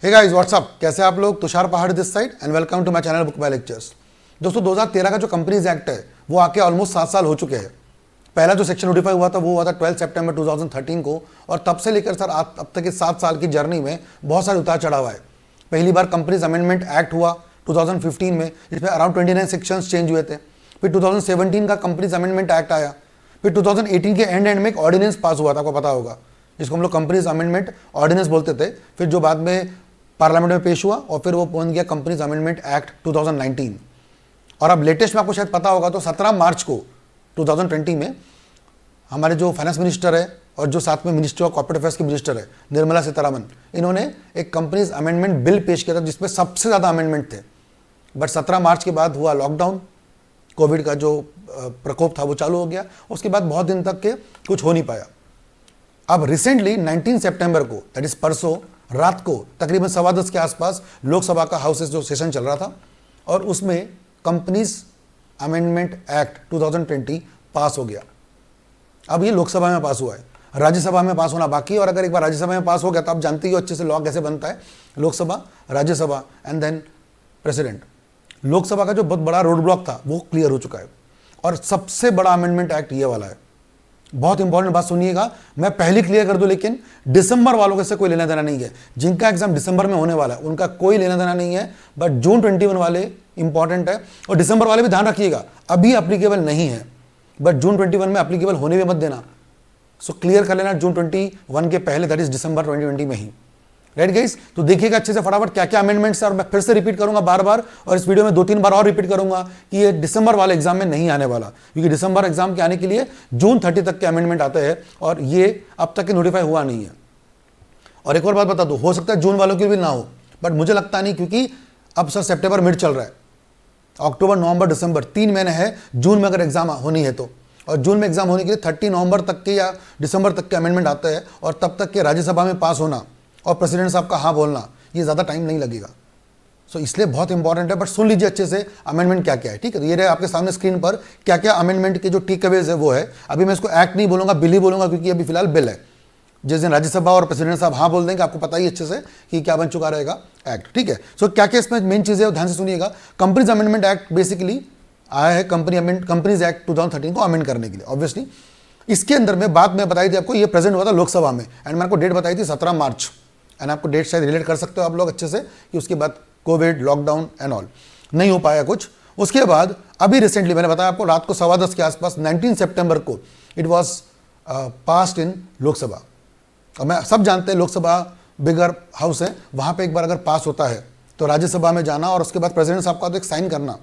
Hey guys what's up, कैसे आप लोग। Tushar Pahad this side and welcome to my channel book by lectures. दोस्तों 2013 का जो कंपनीज एक्ट है वो आके ऑलमोस्ट 7 साल हो चुके हैं। पहला जो सेक्शन नोटिफाई हुआ था वो हुआ था 12 सितंबर 2013 को, और तब से लेकर सर अब तक के 7 साल की जर्नी में बहुत सारे उतार चढ़ाव आए। पहली बार कंपनीज अमेंडमेंट एक्ट हुआ 2015 में, जिसमें अराउंड 29 सेक्शंस चेंज हुए थे। फिर 2017 का कंपनीज अमेंडमेंट एक्ट आया। फिर 2018 के एंड में एक ऑर्डिनेंस पास हुआ था, आपको पता होगा, जिसको हम लोग कंपनीज अमेंडमेंट ऑर्डिनेंस बोलते थे। फिर जो बाद में पार्लियामेंट में पेश हुआ और फिर वो बन गया कंपनीज अमेंडमेंट एक्ट 2019। और अब लेटेस्ट में आपको शायद पता होगा तो 17 मार्च को 2020 में हमारे जो फाइनेंस मिनिस्टर है और जो साथ में मिनिस्ट्री ऑफ कॉर्पोरेट अफेयर्स की मिनिस्टर है निर्मला सीतारमन, इन्होंने एक कंपनीज अमेंडमेंट बिल पेश किया था जिसमें सबसे ज़्यादा अमेंडमेंट थे। बट 17 मार्च के बाद हुआ लॉकडाउन, कोविड का जो प्रकोप था वो चालू हो गया। उसके बाद बहुत दिन तक के कुछ हो नहीं पाया। अब रिसेंटली 19 सितंबर को, दैट इज परसों रात को तकरीबन 10:15 के आसपास लोकसभा का हाउस जो सेशन चल रहा था और उसमें कंपनीज अमेंडमेंट एक्ट 2020 पास हो गया। अब ये लोकसभा में पास हुआ है, राज्यसभा में पास होना बाकी है। और अगर एक बार राज्यसभा में पास हो गया तो आप जानते ही हो अच्छे से लॉ कैसे बनता है, Lok Sabha, Rajya Sabha and then president. Lok Sabha का जो बहुत बड़ा रोड ब्लॉक था वो क्लियर हो चुका है और सबसे बड़ा अमेंडमेंट एक्ट ये वाला है। बहुत इंपॉर्टेंट बात सुनिएगा, मैं पहले क्लियर कर दूं, लेकिन दिसंबर वालों के से कोई लेना देना नहीं है। जिनका एग्जाम दिसंबर में होने वाला है उनका कोई लेना देना नहीं है, बट जून 21 वाले इंपॉर्टेंट है। और दिसंबर वाले भी ध्यान रखिएगा, अभी अप्लीकेबल नहीं है, बट जून 21 में अप्लीकेबल होने भी मत देना। सो क्लियर कर लेना जून 21 के पहले, दैट इज दिसंबर 2020 में ही। राइट गाइस, तो देखिएगा अच्छे से फटाफट क्या क्या अमेंडमेंट्स है। और मैं फिर से रिपीट करूंगा बार बार, और इस वीडियो में 2-3 बार और रिपीट करूंगा कि ये दिसंबर वाले एग्जाम में नहीं आने वाला, क्योंकि दिसंबर एग्जाम के आने के लिए जून 30 तक के अमेंडमेंट आते हैं और ये अब तक के नोटिफाई हुआ नहीं है। और एक और बात बता दूं, हो सकता है जून वालों के भी ना हो, बट मुझे लगता नहीं, क्योंकि अब सर सितंबर मिड चल रहा है, अक्टूबर, नवंबर, दिसंबर 3 महीने है। जून में अगर एग्जाम होनी है तो, और जून में एग्जाम होने के लिए 30 नवंबर तक के या दिसंबर तक के अमेंडमेंट आते हैं, और तब तक के राज्यसभा में पास होना और प्रेसिडेंट साहब का हाँ बोलना, ये ज़्यादा टाइम नहीं लगेगा। सो इसलिए बहुत इंपॉर्टेंट है। बट सुन लीजिए अच्छे से अमेंडमेंट क्या क्या है, ठीक है। ये रहे आपके सामने स्क्रीन पर क्या क्या अमेंडमेंट के जो टेक अवेज है वो है। अभी मैं इसको एक्ट नहीं बोलूँगा, बिल ही बोलूँगा, क्योंकि अभी फिलहाल बिल है। जिस दिन राज्यसभा और प्रेसिडेंट साहब हाँ बोल देंगे, आपको पता ही अच्छे से कि क्या बन चुका रहेगा एक्ट, ठीक है। सो क्या क्या इसमें मेन चीज़ें ध्यान से सुनिएगा। कंपनीज अमेंडमेंट एक्ट बेसिकली आया है कंपनीज एक्ट 2013 को अमेंड करने के लिए। ऑब्वियसली इसके अंदर में बात मैं बताई थी आपको, ये प्रेजेंट हुआ था लोकसभा में, एंड मैंने आपको डेट बताई थी 17 मार्च, एंड आपको डेट शायद रिलेट कर सकते हो आप लोग अच्छे से कि उसके बाद कोविड, लॉकडाउन एंड ऑल नहीं हो पाया कुछ। उसके बाद अभी रिसेंटली मैंने बताया आपको रात को 10:15 के आसपास 19 सितंबर को it was passed in Lok Sabha. और मैं सब जानते हैं लोकसभा बिगर हाउस है, वहाँ पे एक बार अगर पास होता है तो राज्यसभा में जाना और उसके बाद प्रेसिडेंट साहब का तो एक साइन करना,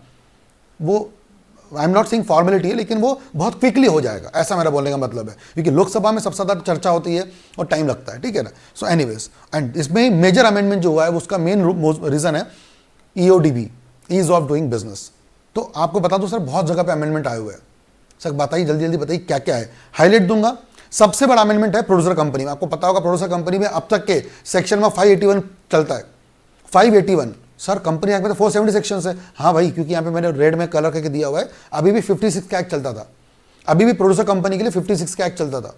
वो I am not saying formality है, लेकिन वो बहुत क्विकली हो जाएगा, ऐसा मेरा बोलने का मतलब है। क्योंकि लोकसभा में सबसे ज़्यादा चर्चा होती है और टाइम लगता है, ठीक है ना। सो एनीवेज, एंड इसमें मेजर अमेंडमेंट जो हुआ है उसका मेन रीज़न है EODB, ease of doing business. तो आपको बता दूं सर, बहुत जगह पे अमेंडमेंट आए हुए हैं। सर बताइए, जल्दी जल्दी बताइए क्या क्या है, हाईलाइट दूंगा। सबसे बड़ा अमेंडमेंट है प्रोड्यूसर कंपनी में। आपको पता होगा प्रोड्यूसर कंपनी में अब तक के सेक्शन में 581 चलता है। 581 सर, कंपनी एक्ट में तो 470 सेक्शंस है। हाँ भाई, क्योंकि यहाँ पे मैंने रेड में कलर करके दिया हुआ है। अभी भी 56 का एक्ट चलता था, अभी भी प्रोड्यूसर कंपनी के लिए 56 का एक्ट चलता था।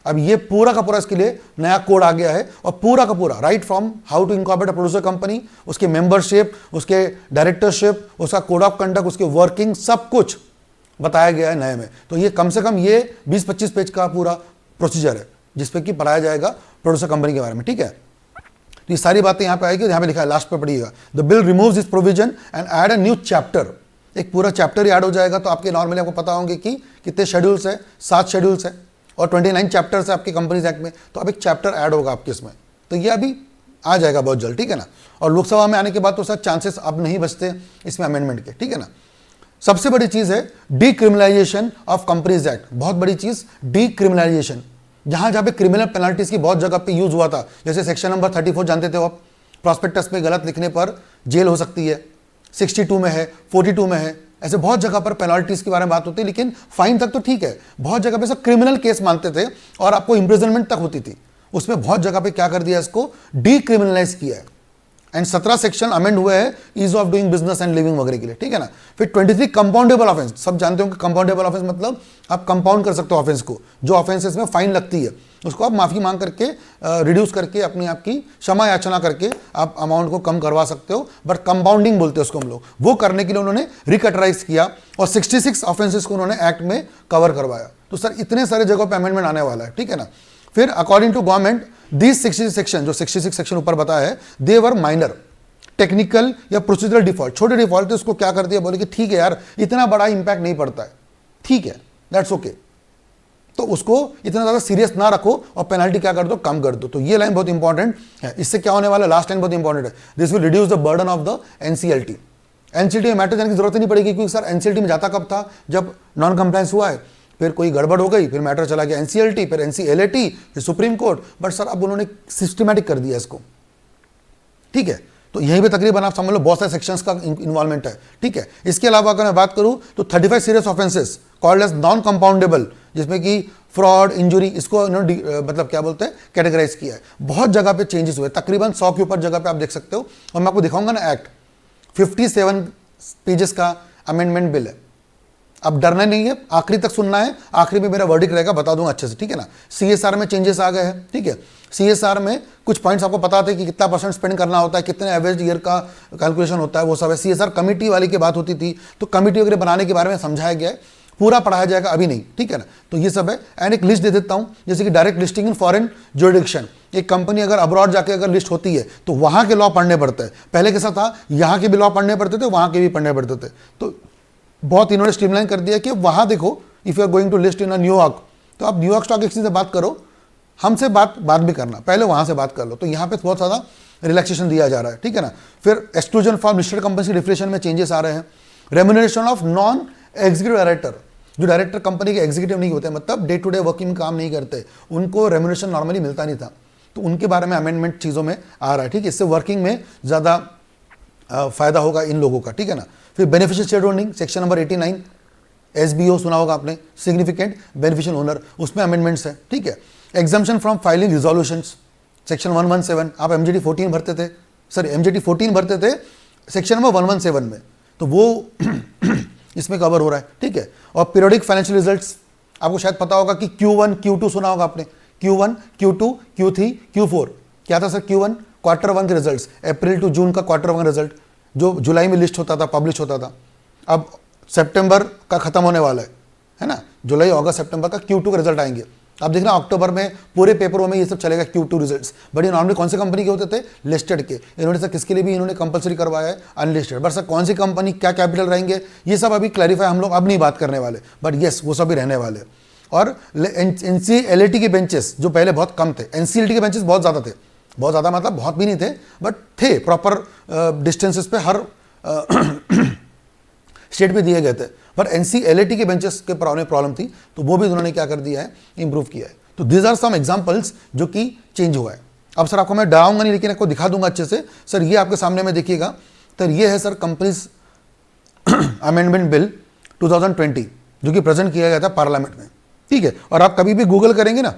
अब ये पूरा का पूरा इसके लिए नया कोड आ गया है, और पूरा का पूरा right from how to incorporate a producer company, उसके मेंबरशिप, उसके डायरेक्टरशिप, उसका कोड ऑफ कंडक्ट, उसके वर्किंग, सब कुछ बताया गया है नए में। तो ये कम से कम ये 20-25 पेज का पूरा प्रोसीजर है जिसपे कि पढ़ाया जाएगा प्रोड्यूसर कंपनी के बारे में, ठीक है। ये सारी बातें यहाँ पे आएगी, यहाँ पे लिखा है, लास्ट पे पढ़िएगा, the bill removes this provision and add a new chapter. एक पूरा चैप्टर ही ऐड हो जाएगा। तो आपके नॉर्मली आपको पता होंगे कि कितने शेड्यूल्स है, 7 शेड्यूल्स है और 29 चैप्टर्स है आपके कंपनीज एक्ट में। तो अब एक चैप्टर ऐड होगा आपके इसमें, तो ये अभी आ जाएगा बहुत जल्द, ठीक है ना। और लोकसभा में आने के बाद तो सर चांसेस अब नहीं बचते इसमें अमेंडमेंट के, ठीक है ना। सबसे बड़ी चीज़ है डीक्रिमिनलाइजेशन ऑफ कंपनीज एक्ट। बहुत बड़ी चीज़ डीक्रिमिनलाइजेशन, जहाँ जहाँ पे क्रिमिनल पेनल्टीज की बहुत जगह पे यूज हुआ था। जैसे सेक्शन नंबर 34 जानते थे आप, प्रॉस्पेक्टस पे गलत लिखने पर जेल हो सकती है, 62 में है, 42 में है, ऐसे बहुत जगह पर पेनल्टीज के बारे में बात होती है। लेकिन फाइन तक तो ठीक है, बहुत जगह पे सब क्रिमिनल केस मानते थे और आपको इंप्रिजनमेंट तक होती थी। उसमें बहुत जगह पे क्या कर दिया, इसको डीक्रिमिनलाइज किया है। एंड 17 सेक्शन अमेंड हुए हैं ease of doing business and living वगैरह के लिए, ठीक है ना। फिर 23 कंपाउंडेबल ऑफेंस, सब जानते हो कि कंपाउंडेबल ऑफेंस मतलब आप कंपाउंड कर सकते हो ऑफेंस को, जो ऑफेंसेस में फाइन लगती है उसको आप माफी मांग करके रिड्यूस करके अपनी आपकी क्षमा याचना करके आप अमाउंट को कम करवा सकते हो, बट कंपाउंडिंग बोलते हैं उसको हम लोग। वो करने के लिए उन्होंने रिकटराइज किया और 66 ऑफेंसेस को उन्होंने एक्ट में कवर करवाया। तो सर इतने सारे जगहों पे अमेंडमेंट आने वाला है, ठीक है ना। फिर according to government these 66 section, जो 66 सेक्शन ऊपर बताया है, दे वर माइनर, टेक्निकल या प्रोसीजरल डिफॉल्ट, छोटे डिफॉल्ट थे, उसको क्या कर दिया, बोले कि ठीक है यार इतना बड़ा इंपैक्ट नहीं पड़ता है, ठीक है दैट्स ओके, तो उसको इतना ज्यादा सीरियस ना रखो और पेनल्टी क्या कर दो, कम कर दो। तो ये लाइन बहुत इंपॉर्टेंट है। इससे क्या होने वाला है, लास्ट लाइन बहुत इंपॉर्टेंट है, this will reduce the burden of the NCLT. NCLT में मैटर जाने की जरूरत नहीं पड़ेगी, क्योंकि सर एनसीएलटी में जाता कब था, जब नॉन कंप्लायंस हुआ है, फिर कोई गड़बड़ हो गई, फिर मैटर चला गया एनसीएलटी, फिर एनसीएलटी, फिर सुप्रीम कोर्ट, बट सर अब उन्होंने सिस्टमैटिक कर दिया इसको, ठीक है। तो यहीं पे तकरीबन आप समझ लो बहुत सारे सेक्शंस का इन्वॉल्वमेंट है, ठीक है। इसके अलावा अगर मैं बात करूं तो 35 serious offences called as non compoundable, जिसमें कि फ्रॉड, इंजुरी, इसको इन्होंने मतलब क्या बोलते हैं कैटेगराइज किया है। बहुत जगह पे चेंजेस हुए, तकरीबन 100 के ऊपर जगह पे आप देख सकते हो, और मैं आपको दिखाऊंगा ना एक्ट 57 पेजेस का अमेंडमेंट बिल है। अब डरना नहीं है, आखिरी तक सुनना है, आखिरी में मेरा वर्डिक्ट रहेगा, बता दूंगा अच्छे से, ठीक है ना। सीएसआर में चेंजेस आ गए हैं, ठीक है। सीएसआर में कुछ पॉइंट्स आपको पता थे कि कितना % स्पेंड करना होता है, कितने एवरेज ईयर का कैलकुलेशन होता है, वो सब है। सीएसआर कमेटी वाली की बात होती थी, तो कमेटी वगैरह बनाने के बारे में समझाया गया है, पूरा पढ़ाया जाएगा अभी नहीं, ठीक है ना। तो ये सब है। एंड एक लिस्ट दे देता हूं, जैसे कि direct listing in foreign jurisdiction, एक कंपनी अगर अब्रॉड जाके अगर लिस्ट होती है तो वहां के लॉ पढ़ने पड़ते हैं। पहले कैसा था, यहाँ के भी लॉ पढ़ने पड़ते थे, वहां के भी पढ़ने पड़ते थे, तो बहुत इन्होंने स्ट्रीमलाइन कर दिया कि वहां देखो, if you are going to list in New York, तो आप न्यूयॉर्क स्टॉक एक्सचेंज से बात करो, हमसे बात बाद में करना, पहले वहां से बात कर लो। तो यहाँ पे बहुत ज़्यादा रिलैक्सेशन दिया जा रहा है, ठीक है ना। फिर एक्सक्लूजन फॉर लिस्टेड कंपनी की डिफिनेशन में चेंजेस आ रहे हैं। Remuneration of non executive director, जो डायरेक्टर कंपनी के एग्जीक्यूटिव नहीं होते, मतलब डे टू डे वर्किंग में काम नहीं करते, उनको रेम्यूनरेशन नॉर्मली मिलता नहीं था, तो उनके बारे में अमेंडमेंट चीज़ों में आ रहा है, ठीक है। इससे वर्किंग में ज़्यादा फायदा होगा इन लोगों का, ठीक है ना। फिर beneficial share holding section number 89, SBO सुना होगा आपने, सिग्निफिकेंट बेनिफिशियल ओनर, उसमें अमेंडमेंट्स है, ठीक है। Exemption from filing resolutions section 117, आप एमजेटी 14 भरते थे, सर एमजेटी 14 भरते थे सेक्शन नंबर 117 में, तो वो इसमें कवर हो रहा है, ठीक है। और पीरियोडिक फाइनेंशियल रिजल्ट्स, आपको शायद पता होगा कि Q1 Q2 सुना होगा आपने, Q1 Q2 Q3 Q4, क्या था सर Q1 क्वार्टर 1 के रिजल्ट्स, अप्रैल टू जून का क्वार्टर 1 रिजल्ट जो जुलाई में लिस्ट होता था, पब्लिश होता था। अब सितंबर का खत्म होने वाला है ना, जुलाई अगस्त सितंबर का Q2 के रिजल्ट आएंगे। आप देखना अक्टूबर में पूरे पेपरों में ये सब चलेगा Q2 रिजल्ट्स, बट ये नॉर्मली कौन सी कंपनी के होते थे, लिस्टेड के। इन्होंने सर किसके लिए भी इन्होंने कंपलसरी करवाया है, अनलिस्टेड। बट सर कौन सी कंपनी, क्या कैपिटल रहेंगे, ये सब अभी क्लैरिफाई हम लोग अब नहीं बात करने वाले, बट येस वो सब भी रहने वाले। और NCLT के बेंचेस जो पहले बहुत कम थे, NCLT के बेंचेस बहुत ज़्यादा थे, बहुत ज़्यादा मतलब बहुत भी नहीं थे, बट थे प्रॉपर डिस्टेंसेस पे हर स्टेट में दिए गए थे, पर NCLT के बेंचेस के प्रॉब्लम थी, तो वो भी उन्होंने क्या कर दिया है, इंप्रूव किया है। तो दीज आर सम एग्जांपल्स जो कि चेंज हुआ है। अब सर आपको मैं डराऊंगा नहीं, लेकिन आपको दिखा दूंगा अच्छे से। सर ये आपके सामने में देखिएगा, तो ये है सर कंपनीज अमेंडमेंट बिल 2020 जो कि प्रेजेंट किया गया था पार्लियामेंट में, ठीक है। और आप कभी भी गूगल करेंगे ना,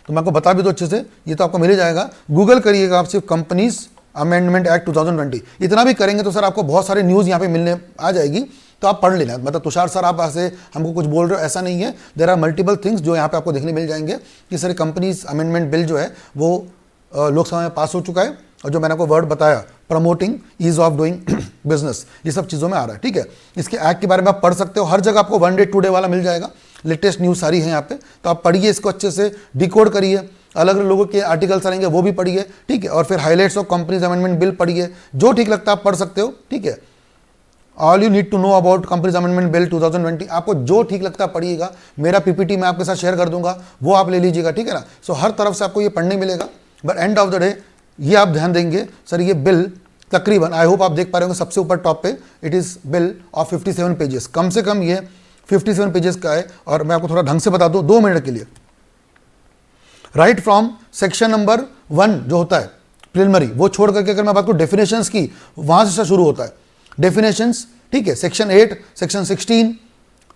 तो मैं आपको बता भी दो अच्छे से, ये तो आपको मिल जाएगा, गूगल करिएगा आप सिर्फ कंपनीज अमेंडमेंट एक्ट 2020, इतना भी करेंगे तो सर आपको बहुत सारे न्यूज़ यहाँ पे मिलने आ जाएगी, तो आप पढ़ लेना। मतलब तुषार सर आप ऐसे हमको कुछ बोल रहे हो, ऐसा नहीं है, देयर आर मल्टीपल थिंग्स जो यहाँ पे आपको देखने मिल जाएंगे कि सर कंपनीज अमेंडमेंट बिल जो है वो लोकसभा में पास हो चुका है, और जो मैंने आपको वर्ड बताया promoting ease of doing business, ये सब चीज़ों में आ रहा है, ठीक है। इसके एक्ट के बारे में आप पढ़ सकते हो, हर जगह आपको 1 डे 2 डे वाला मिल जाएगा, लेटेस्ट न्यूज़ सारी है यहाँ पे, तो आप पढ़िए इसको अच्छे से, डिकोड करिए, अलग अलग लोगों के आर्टिकल्स आएंगे वो भी पढ़िए, ठीक है। और फिर highlights of companies amendment bill पढ़िए, जो ठीक लगता है आप पढ़ सकते हो, ठीक है। All you need to know about companies amendment bill 2020, आपको जो ठीक लगता है पढ़िएगा। मेरा PPT मैं आपके साथ शेयर कर दूंगा, वो आप ले लीजिएगा, ठीक है ना। सो हर तरफ से आपको ये पढ़ने मिलेगा, but end of the day ये आप ध्यान देंगे सर, ये बिल तकरीबन, आई होप आप देख पा रहे होंगे सबसे ऊपर टॉप पे, it is bill of 57 pages, कम से कम ये 57 पेजेस का है। और मैं आपको थोड़ा ढंग से बता दूं 2 मिनट के लिए, राइट फ्रॉम सेक्शन नंबर 1 जो होता है प्रिलिमिनरी, वो छोड़ करके अगर मैं बात करूं डेफिनेशंस की, वहां से शुरू होता है डेफिनेशंस, ठीक है। सेक्शन 8, सेक्शन 16,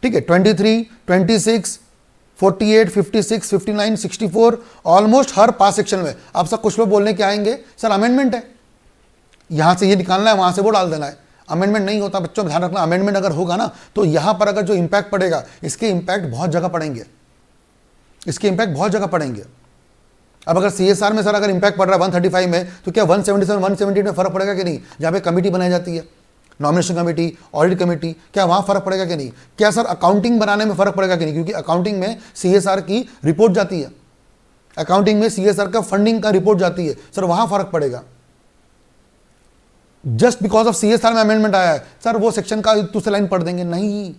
ठीक है, 23, 26, 48, 56, 59, 64, ऑलमोस्ट हर पास सेक्शन में आप सब कुछ लोग बोलने के आएंगे सर अमेंडमेंट है, यहाँ से ये निकालना है, वहाँ से वो डाल देना है। अमेंडमेंट नहीं होता, बच्चों ध्यान रखना, अमेंडमेंट अगर होगा ना तो यहाँ पर अगर जो इम्पैक्ट पड़ेगा, इसके इम्पैक्ट बहुत जगह पड़ेंगे, इसके इम्पैक्ट बहुत जगह पड़ेंगे। अब अगर CSR में सर अगर इम्पैक्ट पड़ रहा है 135 में, तो क्या 177 178 में फर्क पड़ेगा कि नहीं? जहाँ पे कमेटी बनाई जाती है, नॉमिनेशन कमेटी, ऑडिट कमेटी, क्या वहाँ फर्क पड़ेगा कि नहीं? क्या सर अकाउंटिंग बनाने में फर्क पड़ेगा कि नहीं? क्योंकि अकाउंटिंग में CSR की रिपोर्ट जाती है, अकाउंटिंग में CSR का फंडिंग का रिपोर्ट जाती है, सर वहाँ फर्क पड़ेगा। जस्ट बिकॉज ऑफ CSR में अमेंडमेंट आया है सर वो सेक्शन का दूसरी लाइन पढ़ देंगे? नहीं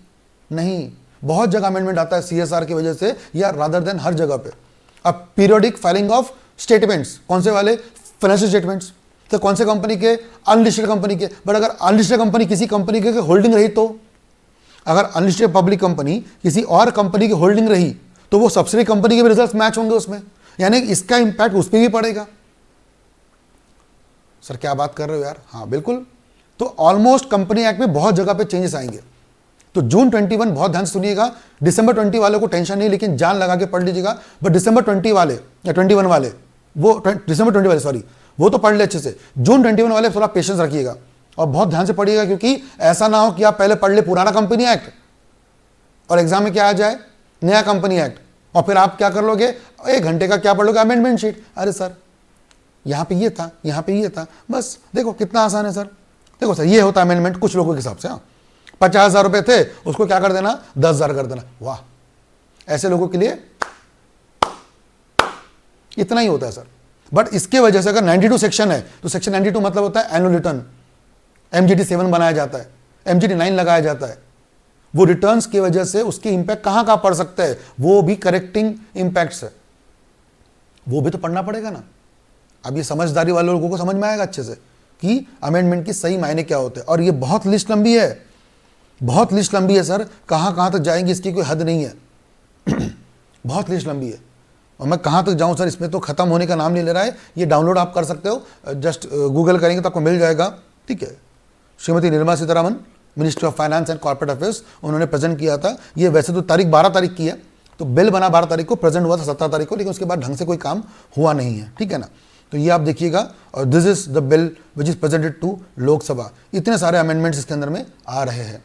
नहीं, बहुत जगह अमेंडमेंट आता है CSR की वजह से, या रादर देन हर जगह पे। अब पीरियोडिक फाइलिंग ऑफ स्टेटमेंट्स, कौन से वाले? फाइनेंशियल स्टेटमेंट्स, तो कौन से कंपनी के? अनलिस्टेड कंपनी के। बट अगर अनलिस्टेड कंपनी किसी कंपनी के होल्डिंग रही, तो अगर अनलिस्टेड पब्लिक कंपनी किसी और कंपनी की होल्डिंग रही तो वो सब्सिडी कंपनी के भी रिजल्ट मैच होंगे उसमें, यानी इसका इंपैक्ट उस पर भी पड़ेगा। सर क्या बात कर रहे हो यार? हाँ बिल्कुल। तो ऑलमोस्ट कंपनी एक्ट में बहुत जगह पे चेंजेस आएंगे। तो जून 21 बहुत ध्यान से सुनिएगा, दिसंबर 20 वाले को टेंशन नहीं, लेकिन जान लगा के पढ़ लीजिएगा। बट दिसंबर 20 वाले या 21 वाले, वो दिसंबर 20 वाले सॉरी, वो तो पढ़ ले अच्छे से। जून 21 वाले थोड़ा पेशेंस रखिएगा और बहुत ध्यान से पढ़िएगा, क्योंकि ऐसा ना हो कि आप पहले पढ़ ले पुराना कंपनी एक्ट और एग्जाम में क्या आ जाए? नया कंपनी एक्ट, और फिर आप क्या कर लोगे? 1 घंटे का क्या पढ़ लोगे? Amendment sheet. अरे सर यहाँ पे ये था, यहाँ पे ये था, बस देखो कितना आसान है सर। देखो सर ये होता है अमेंडमेंट कुछ लोगों के हिसाब से। हाँ 50,000 रुपये थे, उसको क्या कर देना? 10,000 कर देना। वाह, ऐसे लोगों के लिए इतना ही होता है सर। बट इसके वजह से अगर 92 सेक्शन है, तो सेक्शन 92 मतलब होता है एनुअल रिटर्न। MGT 7 बनाया जाता है, MGT 9 लगाया जाता है। वो रिटर्न्स की वजह से उसकी इंपैक्ट कहां कहां पड़ सकता है, वो भी करेक्टिंग इंपैक्ट्स है, वो भी तो पढ़ना पड़ेगा ना। अब ये समझदारी वाले लोगों को समझ में आएगा अच्छे से कि अमेंडमेंट की सही मायने क्या होते हैं। और ये बहुत लिस्ट लंबी है, बहुत लिस्ट लंबी है सर, कहां कहां तक जाएंगे इसकी कोई हद नहीं है। बहुत लिस्ट लंबी है और मैं कहां तक जाऊं सर, इसमें तो खत्म होने का नाम नहीं ले रहा है। ये डाउनलोड आप कर सकते हो, जस्ट गूगल करेंगे तो आपको मिल जाएगा। ठीक है, Shrimati Nirmala Sitharaman, ministry of finance and corporate affairs, उन्होंने प्रेजेंट किया था। ये वैसे तो तारीख 12 तारीख की है, तो बिल बना 12 तारीख को, प्रेजेंट हुआ था 17 तारीख को, लेकिन उसके बाद ढंग से कोई काम हुआ नहीं है। ठीक है ना, तो ये आप देखिएगा। और this is the bill which is presented to Lok Sabha. इतने सारे अमेंडमेंट्स इसके अंदर में आ रहे हैं।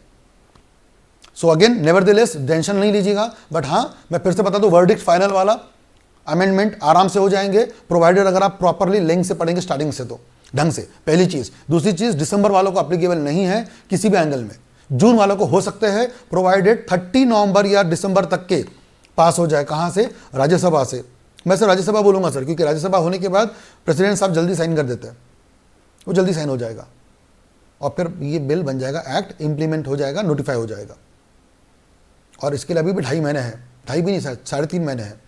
सो अगेन नेवरदलेस टेंशन नहीं लीजिएगा, बट हाँ मैं फिर से बता दूं, वर्डिक्ट फाइनल वाला अमेंडमेंट आराम से हो जाएंगे, प्रोवाइडेड अगर आप प्रॉपरली लिंक से पढ़ेंगे स्टार्टिंग से, तो ढंग से। पहली चीज। दूसरी चीज, दिसंबर वालों को अप्लीकेबल नहीं है किसी भी एंगल में, जून वालों को हो सकते हैं, प्रोवाइडेड 30 नवंबर या दिसंबर तक के पास हो जाए। कहां से? राज्यसभा से। मैं सर राज्यसभा बोलूंगा सर, क्योंकि राज्यसभा होने के बाद प्रेसिडेंट साहब जल्दी साइन कर देते हैं, वो जल्दी साइन हो जाएगा और फिर ये बिल बन जाएगा, एक्ट इंप्लीमेंट हो जाएगा, नोटिफाई हो जाएगा। और इसके लिए अभी भी 2.5 महीने हैं, 2.5 भी नहीं, 3.5 महीने हैं,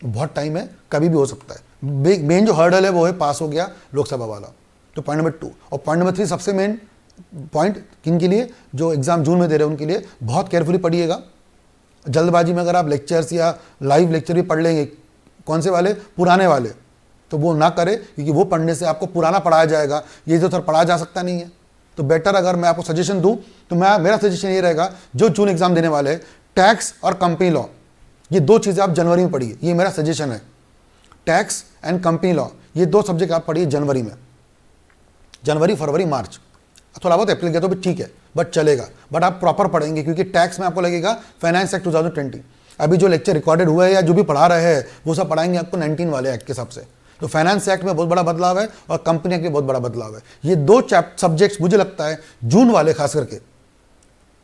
बहुत टाइम है, कभी भी हो सकता है। मेन जो हर्डल है वो है पास हो गया लोकसभा वाला, तो पॉइंट नंबर 2। और पॉइंट नंबर 3 सबसे मेन पॉइंट किन के लिए? जो एग्जाम जून में दे रहे हैं उनके लिए। बहुत केयरफुली पढ़िएगा, जल्दबाजी में अगर आप लेक्चर्स या लाइव लेक्चर भी पढ़ लेंगे, कौन से वाले? पुराने वाले, तो वो ना करें, क्योंकि वो पढ़ने से आपको पुराना पढ़ाया जाएगा, ये तो सर पढ़ा जा सकता नहीं है। तो बेटर अगर मैं आपको सजेशन दूं तो मेरा सजेशन ये रहेगा, जो जून एग्जाम देने वाले हैं, टैक्स और कंपनी लॉ, ये 2 चीज़ें आप जनवरी में पढ़िए, ये मेरा सजेशन है। टैक्स एंड कंपनी लॉ, ये 2 सब्जेक्ट आप पढ़िए जनवरी में, जनवरी फरवरी मार्च। थोड़ा बहुत अप्रैल गया तो भी ठीक है, बट चलेगा, बट आप प्रॉपर पढ़ेंगे, क्योंकि टैक्स में आपको लगेगा फाइनेंस एक्ट 2020। अभी जो लेक्चर रिकॉर्डेड हुआ है या जो भी पढ़ा रहे हैं वो सब पढ़ाएंगे आपको 19 वाले एक्ट के हिसाब से। तो फाइनेंस एक्ट में बहुत बड़ा बदलाव है और कंपनी एक्ट में बहुत बड़ा बदलाव है। ये 2 सब्जेक्ट्स मुझे लगता है जून वाले खास करके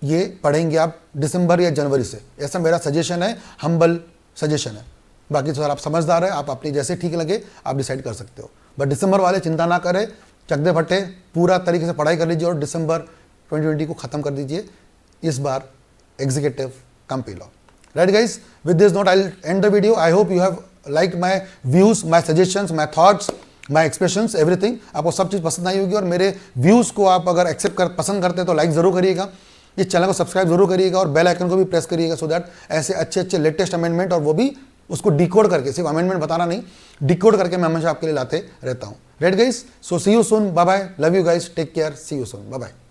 ये पढ़ेंगे आप दिसंबर या जनवरी से, ऐसा मेरा सजेशन है, हम्बल सजेशन है। बाकी तो सर आप समझदार है, आप अपनी जैसे ठीक लगे आप डिसाइड कर सकते हो। बट दिसंबर वाले चिंता ना करें, चकदे फटे पूरा तरीके से पढ़ाई कर लीजिए और दिसंबर 2020 को ख़त्म कर दीजिए इस बार executive company law. Right guys, with this note I'll end the video. I hope you have liked my views, my suggestions, my thoughts, my expressions, everything. आपको सब चीज़ पसंद आई होगी और मेरे व्यूज़ को आप अगर पसंद करते हैं तो लाइक ज़रूर करिएगा, इस चैनल को सब्सक्राइब जरूर करिएगा और बेल आइकन को भी प्रेस करिएगा, सो दैट ऐसे अच्छे लेटेस्ट अमेंडमेंट, और वो भी उसको डिकोड करके, सिर्फ अमेंडमेंट बताना नहीं, डिकोड करके मैं हमेशा आपके लिए लाते रहता हूँ। Right guys, so see you soon, bye bye, love you guys, take care, see you soon, bye bye.